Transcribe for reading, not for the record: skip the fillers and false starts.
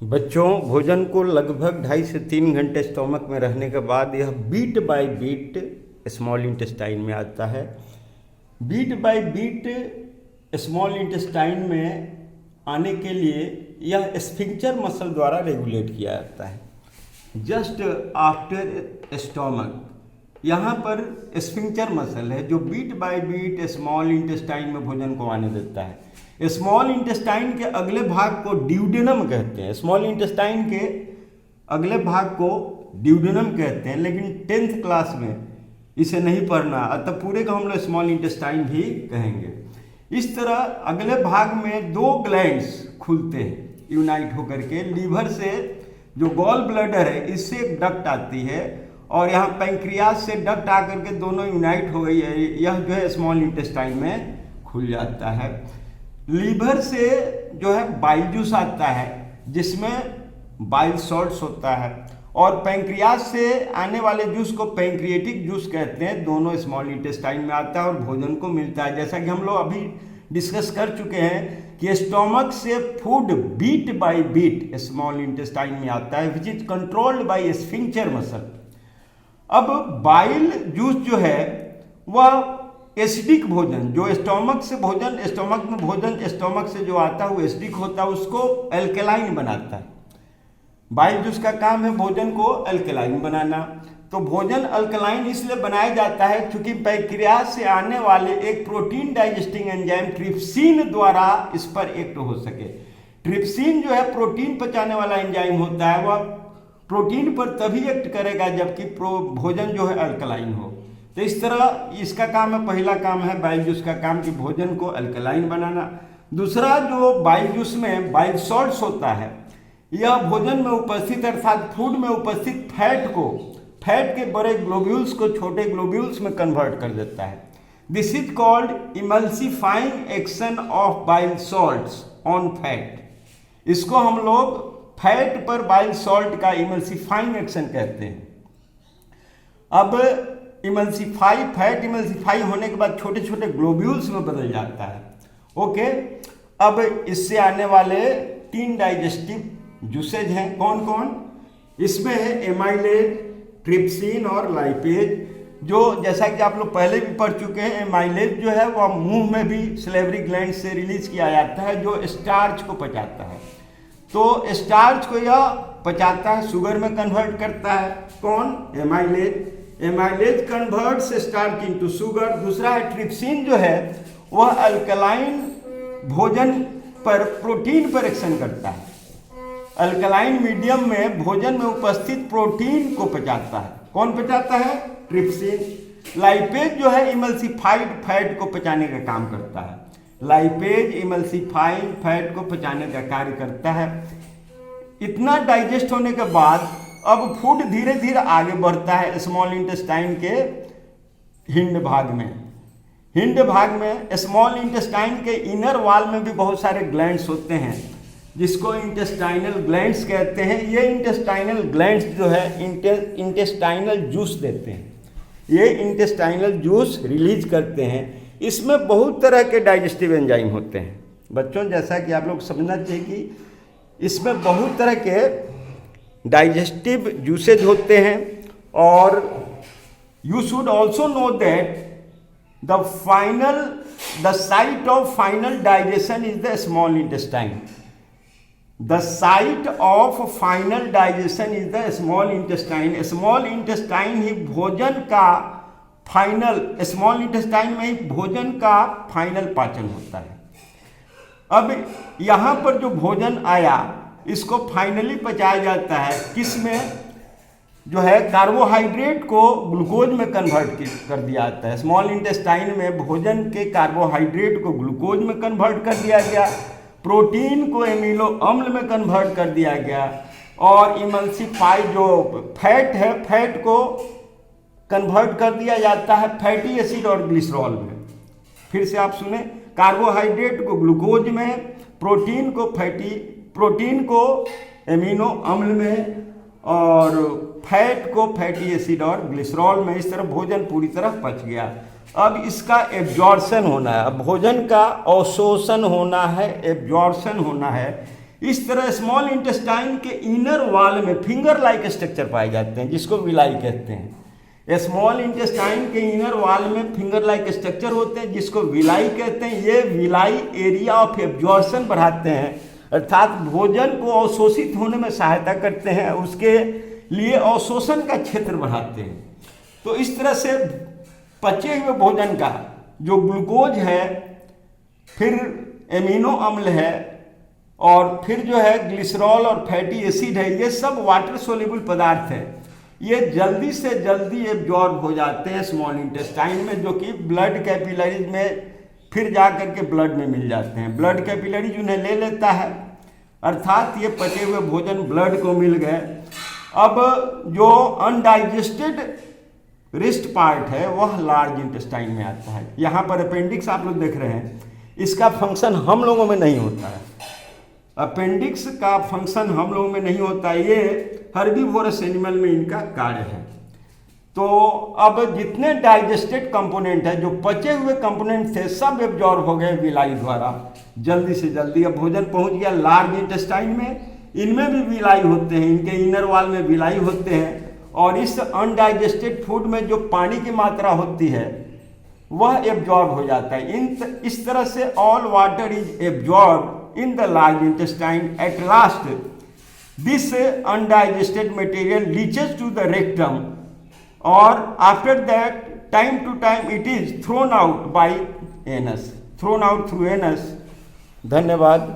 बच्चों, भोजन को लगभग 2.5 से 3 घंटे स्टोमक में रहने के बाद यह bit by bit small intestine में आता है। Bit by bit small intestine में आने के लिए यह स्फिंक्टर मसल द्वारा रेगुलेट किया जाता है। जस्ट आफ्टर स्टोमक यहाँ पर स्फिंक्टर मसल है जो bit by bit small intestine में भोजन को आने देता है। स्मॉल इंटेस्टाइन के अगले भाग को ड्यूडेनम कहते हैं। स्मॉल इंटेस्टाइन के अगले भाग को ड्यूडेनम कहते हैं, लेकिन 10th क्लास में इसे नहीं पढ़ना, अतः पूरे को हम लोग स्मॉल इंटेस्टाइन भी कहेंगे। इस तरह अगले भाग में 2 ग्लैंड्स खुलते हैं यूनाइट होकर के। लीवर से जो गॉल ब्लैडर है इससे एक डक्ट आती है और यहाँ पैंक्रियास से डक्ट आकर के दोनों यूनाइट हो गई है। यह जो है स्मॉल इंटेस्टाइन में खुल जाता है। लीवर से जो है बाइल जूस आता है जिसमें बाइल सॉल्ट्स होता है, और पैंक्रियास से आने वाले जूस को पैंक्रिएटिक जूस कहते हैं। दोनों स्मॉल इंटेस्टाइन में आता है और भोजन को मिलता है। जैसा कि हम लोग अभी डिस्कस कर चुके हैं कि स्टोमक से food bit by bit small intestine में आता है, which is controlled by sphincter muscle. अब बाइल जूस जो है वह एसिडिक भोजन, जो स्टोमक से भोजन, स्टोमक में भोजन स्टोमक से जो आता है वो एसिडिक होता है, उसको अल्कलाइन बनाता है। बाइल जूस का काम है भोजन को अल्कलाइन बनाना। तो भोजन अल्कलाइन इसलिए बनाया जाता है क्योंकि पैंक्रियास से आने वाले एक प्रोटीन डाइजेस्टिंग एंजाइम ट्रिप्सिन द्वारा इस पर एक्ट हो सके। ट्रिप्सिन जो है प्रोटीन पचाने वाला एंजाइम होता है, वह प्रोटीन पर तभी एक्ट करेगा जबकि भोजन जो है अल्कलाइन हो। तो इस तरह इसका काम है, पहला काम है बाइल जूस का काम कि भोजन को अल्कलाइन बनाना। दूसरा जो बाइल जूस में बाइल सॉल्ट्स होता है, यह भोजन में उपस्थित अर्थात फूड में उपस्थित फैट के बड़े ग्लोब्यूल्स को छोटे ग्लोब्यूल्स में कन्वर्ट कर देता है। This is called emulsifying action of bile salts on fat. इसको हम लोग फैट पर बाइल सॉल्ट का इमल्सिफाइंग एक्शन कहते हैं। अब फैट इमल्सिफाई होने के बाद छोटे छोटे ग्लोब्यूल्स में बदल जाता है। ओके, अब इससे आने वाले 3 डाइजेस्टिव जूसेज हैं। कौन कौन? इसमें है एमाइलेज, ट्रिप्सिन और लाइपेज, जो जैसा कि आप लोग पहले भी पढ़ चुके हैं। एमाइलेज जो है वह मुंह में भी सलेवरी ग्लैंड से रिलीज किया जाता है जो स्टार्च को पचाता है। तो स्टार्च को यह पचाता है, शुगर में कन्वर्ट करता है। कौन? Amylase. Amylase converts starch into sugar. दूसरा है ट्रिप्सिन, जो है वह अल्कलाइन भोजन पर प्रोटीन पर एक्शन करता है। अल्कलाइन मीडियम में भोजन में उपस्थित प्रोटीन को पचाता है। कौन पचाता है? ट्रिप्सिन। लाइपेज जो है इमल्सिफाइड फैट को पचाने का काम करता है। लाइपेज इमल्सिफाइड फैट को पचाने का कार्य करता है। इतना डाइजेस्ट होने के बाद अब फूड धीरे धीरे आगे बढ़ता है स्मॉल इंटेस्टाइन के हिंड भाग में। हिंड भाग में स्मॉल इंटेस्टाइन के इनर वॉल में भी बहुत सारे ग्लैंड्स होते हैं जिसको इंटेस्टाइनल ग्लैंड्स कहते हैं। ये इंटेस्टाइनल ग्लैंड्स जो है इंटेस्टाइनल जूस देते हैं, ये इंटेस्टाइनल जूस रिलीज करते हैं। इसमें बहुत तरह के डाइजेस्टिव एंजाइम होते हैं। बच्चों, जैसा कि आप लोग समझना चाहिए कि इसमें बहुत तरह के डाइजेस्टिव जूसेज होते हैं, और you should also know that the site of final digestion is the small intestine. The site of final digestion is the small intestine. Small intestine ही भोजन का फाइनल, स्मॉल इंटेस्टाइन में ही भोजन का फाइनल पाचन होता है। अब यहाँ पर जो भोजन आया इसको फाइनली पचाया जाता है किसमें? जो है कार्बोहाइड्रेट को ग्लूकोज में कन्वर्ट कर दिया जाता है। स्मॉल इंटेस्टाइन में भोजन के कार्बोहाइड्रेट को ग्लूकोज में कन्वर्ट कर दिया गया, प्रोटीन को एमिनो अम्ल में कन्वर्ट कर दिया गया, और इमल्सिफाइड जो फैट है फैट को कन्वर्ट कर दिया जाता है फैटी एसिड और ग्लिसरॉल में। फिर से आप सुने, कार्बोहाइड्रेट को ग्लूकोज में, प्रोटीन को एमिनो अम्ल में, और फैट को फैटी एसिड और ग्लिसरॉल में। इस तरह भोजन पूरी तरह पच गया। अब इसका एब्जॉर्प्शन होना है, अब भोजन का अवशोषण होना है, एब्जॉर्प्शन होना है। इस तरह स्मॉल इंटेस्टाइन के इनर वॉल में फिंगर लाइक स्ट्रक्चर पाए जाते हैं, जिसको विलाई कहते हैं। स्मॉल इंटेस्टाइन के इनर वॉल में फिंगर लाइक स्ट्रक्चर होते हैं, जिसको विलाई कहते हैं। ये विलाई एरिया ऑफ एब्जॉर्प्शन बढ़ाते हैं, अर्थात भोजन को अवशोषित होने में सहायता करते हैं, उसके लिए अवशोषण का क्षेत्र बढ़ाते हैं। तो इस तरह से पचे हुए भोजन का जो ग्लूकोज है, फिर एमिनो अम्ल है, और फिर जो है ग्लिसरॉल और फैटी एसिड है, ये सब वाटर सोल्यूबल पदार्थ है। ये जल्दी से जल्दी एब्जॉर्ब हो जाते हैं स्मॉल इंटेस्टाइन में, जो कि ब्लड कैपिलरीज में फिर जा करके ब्लड में मिल जाते हैं। ब्लड कैपिलरीज उन्हें ले लेता है, अर्थात ये पचे हुए भोजन ब्लड को मिल गए। अब जो अनडाइजेस्टेड रिस्ट पार्ट है वह लार्ज इंटेस्टाइन में आता है। यहाँ पर अपेंडिक्स आप लोग देख रहे हैं, इसका फंक्शन हम लोगों में नहीं होता है। अपेंडिक्स का फंक्शन हम लोगों में नहीं होता, ये हर्बीवोरस एनिमल में इनका कार्य है। तो अब जितने डाइजेस्टेड कंपोनेंट है, जो पचे हुए कंपोनेंट थे, सब एब्जॉर्ब हो गए विलाई द्वारा जल्दी से जल्दी। अब भोजन पहुंच गया लार्ज इंटेस्टाइन में, इनमें भी विलाई होते हैं, इनके इनर वॉल में विलाई होते हैं, और इस अनडाइजेस्टेड फूड में जो पानी की मात्रा होती है वह एब्जॉर्ब हो जाता है। इस तरह से all water is absorb in the large intestine. At last, this undigested material reaches to the rectum, or after that, time to time, it is thrown out by anus, thrown out through anus. धन्यवाद।